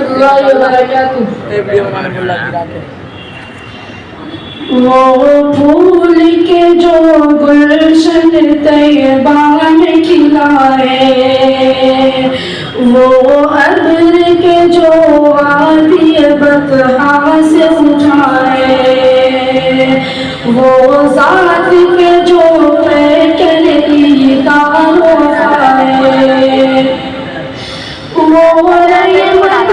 रहमतुल्लाहि व बरकातुहू। वो फूल के जो गुलशन तैयबा में खिलाए, वो अब्र के जो वादी बतहा से उठाए, वो ज़ात के जो पैकर की तारों खाए, वो रहमत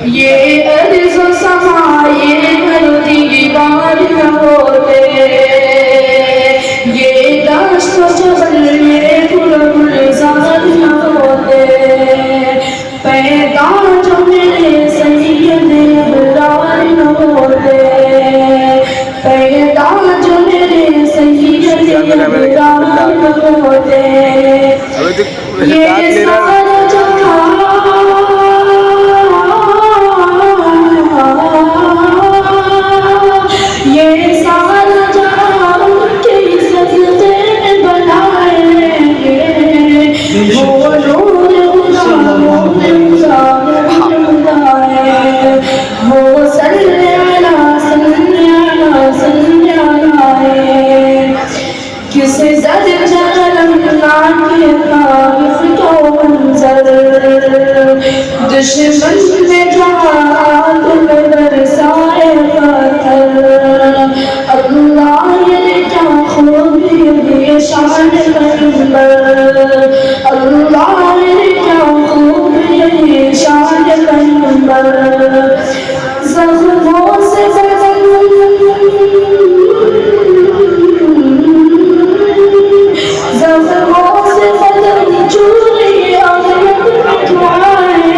ये अर्ज़ समाए धरती बार न होते, ये दाश्त जबल ये गुलजार न होते, पैदा जो मेरे सैयद अबरार न होते, पैदा जो मेरे सैयद अबरार न होते, ये सारा जहां दुश्मन में जहाँ तुम बरसाए पत्थर, अल्लाह ये क्या खूबी ये शान पैगंबर, अल्लाह ये क्या खूबी ये शान पैगंबर, ज़ख्मों से बदन ज़ख्मों से बदन चूरे आखिरत में दुआएं,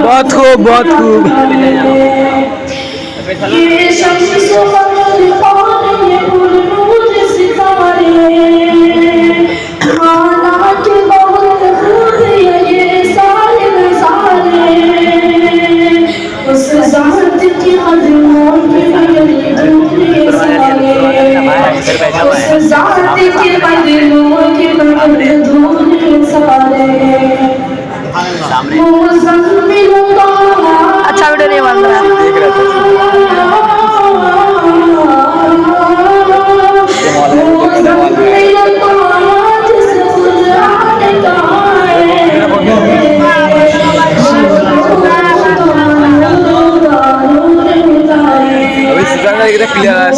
बहुत खूब बहुत खूब। ये शम्स क़मर और ये बुलबुल सितारे, खाना के बहुत खूब ये सारे नज़ारे, उस ज़ात की कदमों की बगली ढूंढे सारे, उस ज़ात की कदमों की बगली ढूंढे सारे। अच्छा वीडियो नहीं बन रहा है। क्लियर